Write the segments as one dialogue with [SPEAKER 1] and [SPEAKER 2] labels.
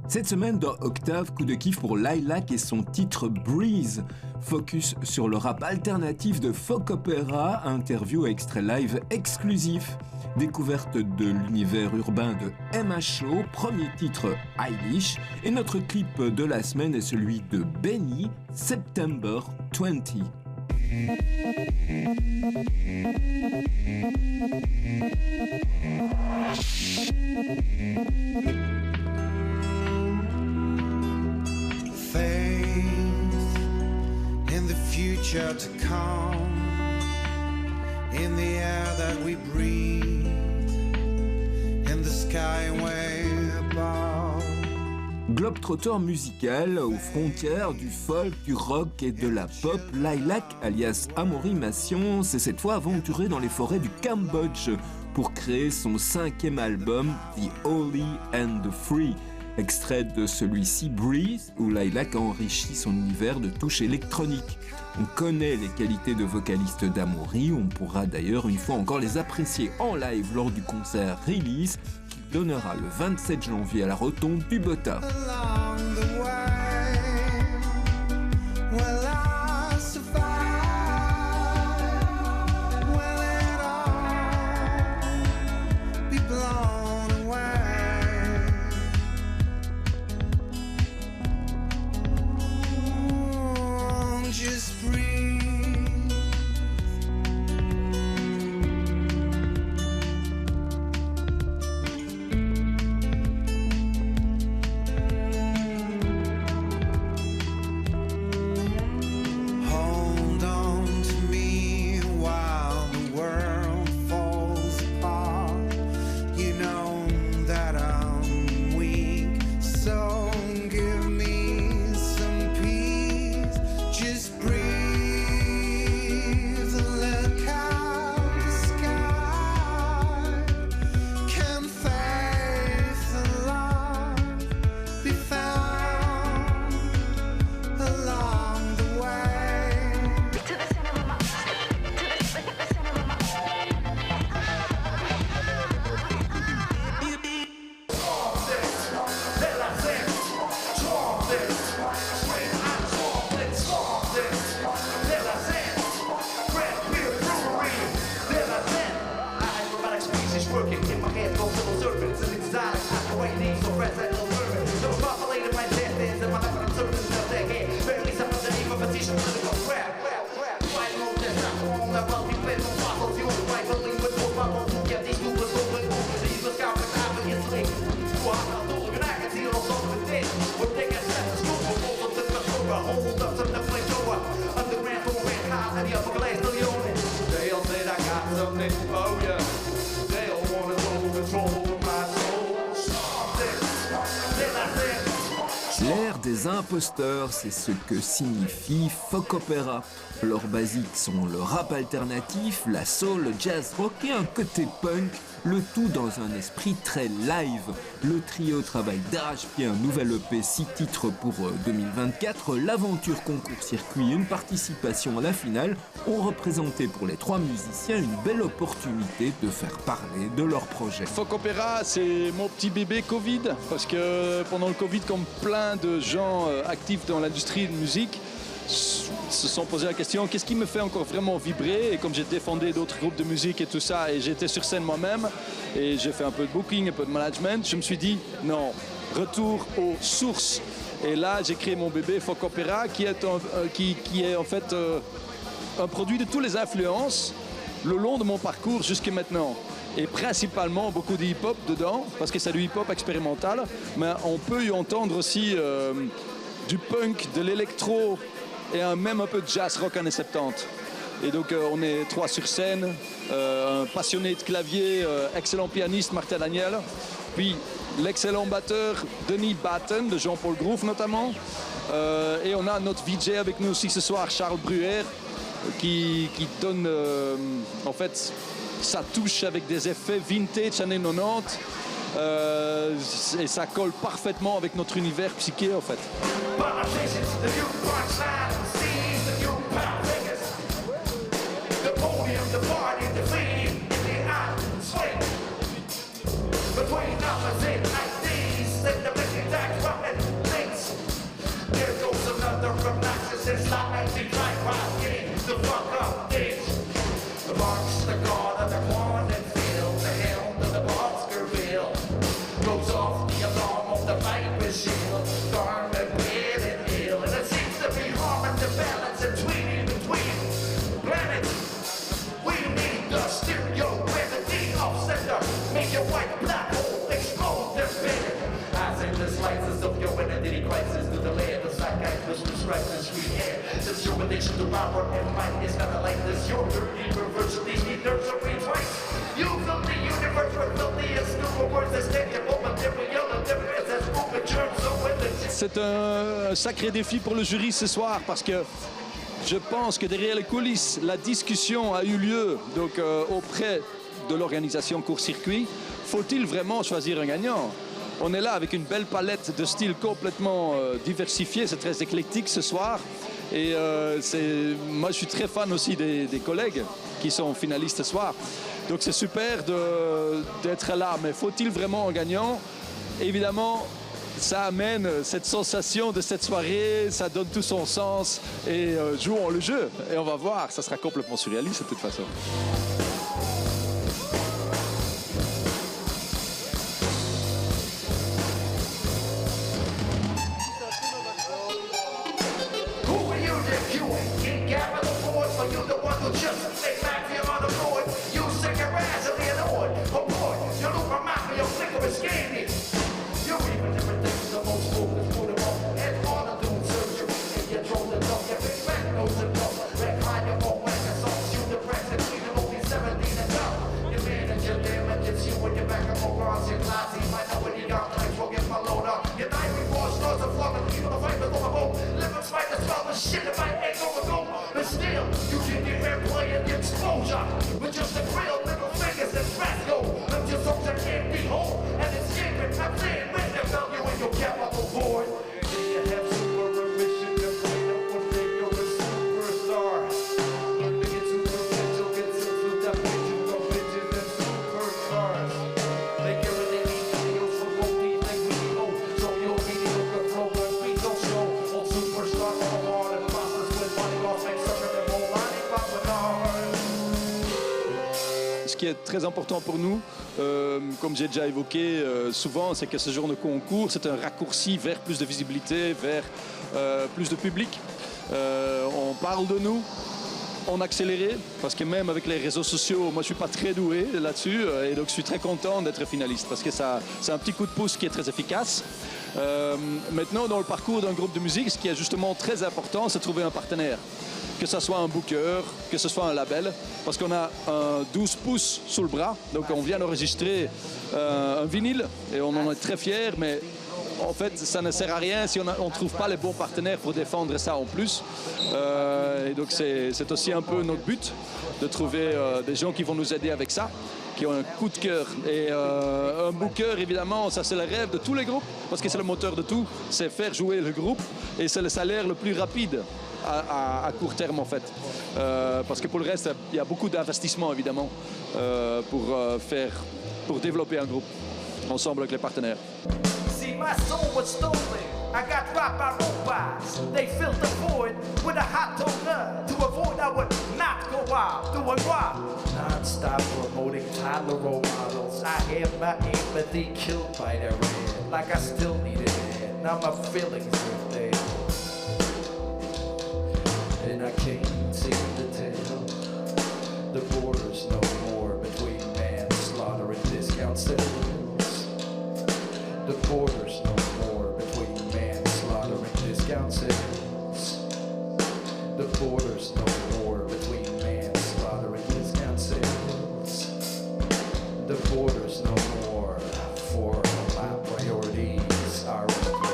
[SPEAKER 1] Cette semaine dans Octave, coup de kiff pour Lilac et son titre Breeze. Focus sur le rap alternatif de Folk Opera, interview extrait live exclusif. Découverte de l'univers urbain de MHO, premier titre Eilish. Et notre clip de la semaine est celui de Benny, September 20.
[SPEAKER 2] Faith in the future to come, in the air that we breathe, in the sky way above.
[SPEAKER 1] Globetrotter musical aux frontières du folk, du rock et de la pop, Lilac alias Amaury Macion s'est cette fois aventuré dans les forêts du Cambodge pour créer son 5e album The Holy and the Free. Extrait de celui-ci, Breeze, où Lilac a enrichi son univers de touches électroniques. On connaît les qualités de vocaliste d'Amaury, on pourra d'ailleurs une fois encore les apprécier en live lors du concert Release, qui donnera le 27 janvier à la Rotonde du Bota. L'ère des imposteurs, c'est ce que signifie Folk Opera. Leurs basiques sont le rap alternatif, la soul, le jazz rock et un côté punk, le tout dans un esprit très live. Le trio travaille d'arrache-pied un nouvel EP 6 titres pour 2024. L'aventure concours circuit et une participation à la finale ont représenté pour les 3 musiciens une belle opportunité de faire parler de leur projet.
[SPEAKER 3] Folk Opera, c'est mon petit bébé Covid, parce que pendant le Covid, comme plein de gens actifs dans l'industrie de musique, se sont posé la question qu'est-ce qui me fait encore vraiment vibrer, et comme j'ai défendu d'autres groupes de musique et tout ça, et j'étais sur scène moi-même et j'ai fait un peu de booking, un peu de management, je me suis dit non, retour aux sources. Et là j'ai créé mon bébé Folk Opera qui est en fait un produit de toutes les influences le long de mon parcours jusqu'à maintenant, et principalement beaucoup de hip-hop dedans parce que c'est du hip-hop expérimental, mais on peut y entendre aussi du punk, de l'électro et même un peu de jazz rock années 70. Et donc on est 3 sur scène, un passionné de clavier, excellent pianiste Martin Daniel, puis l'excellent batteur Denis Batten de Jean-Paul Groove notamment, et on a notre VJ avec nous aussi ce soir, Charles Bruer, qui donne en fait sa touche avec des effets vintage années 90, et ça colle parfaitement avec notre univers psyché en fait. Between numbers in like these, let the big attacks rock
[SPEAKER 4] with respect and sweet hair. Since your relation to Robert and Mike is nothing like this, your dirty perversion leaves me nursery twice. You fill the universe with filthy and stupid words that stand your material and difference as movement germs so in the...
[SPEAKER 3] C'est un sacré défi pour le jury ce soir parce que je pense que derrière les coulisses, la discussion a eu lieu donc, auprès de l'organisation court-circuit. Faut-il vraiment choisir un gagnant? On est là avec une belle palette de styles complètement diversifiés. C'est très éclectique ce soir. Et moi, je suis très fan aussi des collègues qui sont finalistes ce soir. Donc, c'est super d'être là. Mais faut-il vraiment un gagnant? Évidemment, ça amène cette sensation de cette soirée, ça donne tout son sens et jouons le jeu. Et on va voir, ça sera complètement surréaliste de toute façon. Ce qui est très important pour nous, comme j'ai déjà évoqué souvent, c'est que ce genre de concours, c'est un raccourci vers plus de visibilité, vers plus de public. On parle de nous, on a accéléré, parce que même avec les réseaux sociaux, moi je ne suis pas très doué là-dessus, et donc je suis très content d'être finaliste, parce que c'est un petit coup de pouce qui est très efficace. Maintenant, dans le parcours d'un groupe de musique, ce qui est justement très important, c'est de trouver un partenaire. Que ce soit un booker, que ce soit un label, parce qu'on a un 12 pouces sous le bras, donc on vient d'enregistrer un vinyle et on en est très fiers, mais en fait ça ne sert à rien si on ne trouve pas les bons partenaires pour défendre ça en plus. Et donc c'est aussi un peu notre but, de trouver des gens qui vont nous aider avec ça, qui ont un coup de cœur. Et un booker, évidemment, ça c'est le rêve de tous les groupes, parce que c'est le moteur de tout, c'est faire jouer le groupe, et c'est le salaire le plus rapide à court terme en fait. Parce que pour le reste, il y a beaucoup d'investissements évidemment pour développer un groupe ensemble avec les partenaires.
[SPEAKER 4] See, my soul was stolen. I got dropped by robots. They filled the void with a hot donut. To avoid, I would not go wild, doing what? Non-stop promoting toddler role models. I had my empathy killed by their head. Like I still needed it. Now my feelings are dead. And I can't seem to tell the borders no more between manslaughter and discount sales. The borders no more between manslaughter and discount sales. The borders no more between manslaughter and discount sales. The borders no more for my priorities are ignored.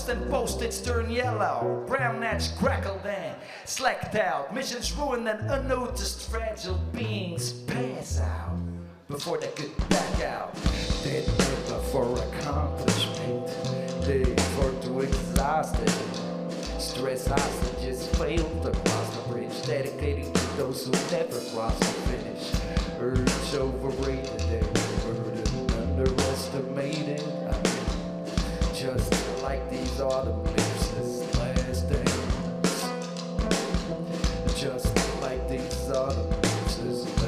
[SPEAKER 4] And postage turn yellow, brown edge crackled and slacked out. Missions ruined and unnoticed fragile beings pass out before they could back out. Dead never for accomplishment, dead for too exhausted. Stress hostages failed to cross the bridge, dedicating to those who never cross the finish. Urge overrated and burden underestimated. Just like these autumn leaves this last dance. Just like these autumn leaves this last dance.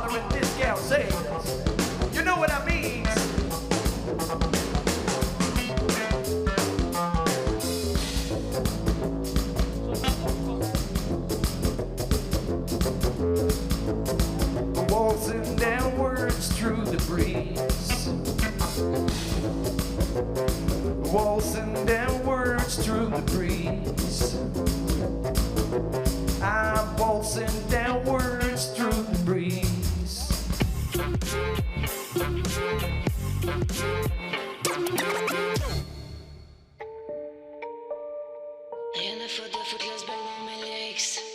[SPEAKER 4] hollering discount sales. You know what I mean? Waltzing downwards through the breeze. Waltzing downwards through the breeze. I'm waltzing downwards through the breeze.
[SPEAKER 5] Rien à foutre de foutre l'os dans mes lyrics.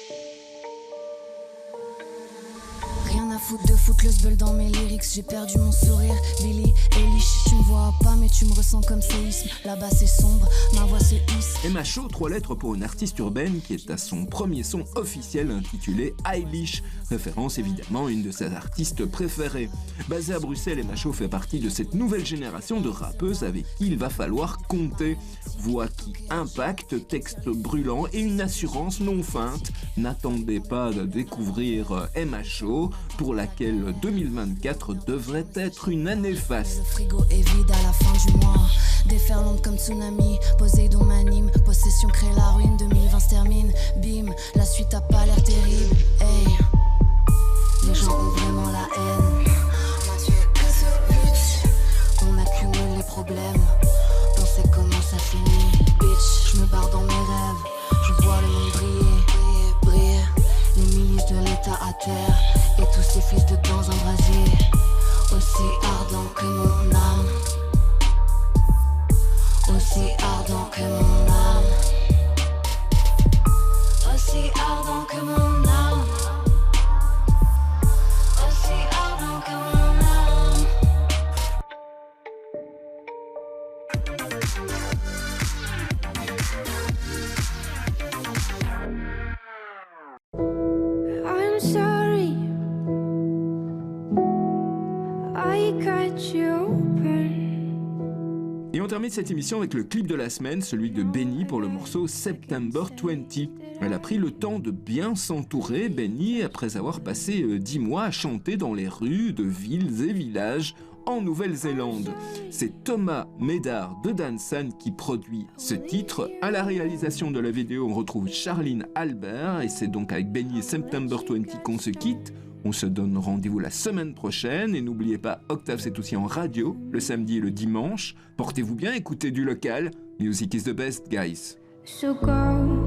[SPEAKER 5] Rien à foutre de foutre le sbeul dans mes lyrics. J'ai perdu mon sourire, Billy Eilish. Tu me vois pas mais tu me ressens comme séisme. Là-bas c'est sombre, ma voix se hisse.
[SPEAKER 1] Emma Shaw, 3 lettres pour une artiste urbaine qui est à son premier son officiel intitulé Eilish, référence évidemment à une de ses artistes préférées. Basée à Bruxelles, Emma Shaw fait partie de cette nouvelle génération de rappeuses avec qui il va falloir compter. Voix qui impacte, texte brûlant et une assurance non feinte. N'attendez pas de découvrir Emma Shaw, pour laquelle 2024 devrait être une année faste.
[SPEAKER 5] Le frigo est vide à la fin du mois. Déferlante comme tsunami, Poséidon m'anime. Possession crée la ruine, 2020 se termine. Bim, la suite a pas l'air terrible. Hey, les gens ont vraiment la haine. On accumule les problèmes. On sait comment ça finit. Bitch, je me barre dans mes rêves. Je vois le monde briller, briller. Les milices de l'état à terre. Et tous ces fils de dans un brasier. Aussi ardent que mon âme. Aussi ardent que mon âme. Aussi ardent que mon âme. Aussi ardent que mon âme.
[SPEAKER 6] I'm sorry, I cut you open.
[SPEAKER 1] Et on termine cette émission avec le clip de la semaine, celui de Benny pour le morceau September 20. Elle a pris le temps de bien s'entourer, Benny, après avoir passé 10 mois à chanter dans les rues de villes et villages en Nouvelle-Zélande. C'est Thomas Médard de Dansan qui produit ce titre. À la réalisation de la vidéo, on retrouve Charline Albert et c'est donc avec Benny et September 20 qu'on se quitte. On se donne rendez-vous la semaine prochaine et n'oubliez pas, Octave c'est aussi en radio, le samedi et le dimanche. Portez-vous bien, écoutez du local. Music is the best, guys.
[SPEAKER 6] So go.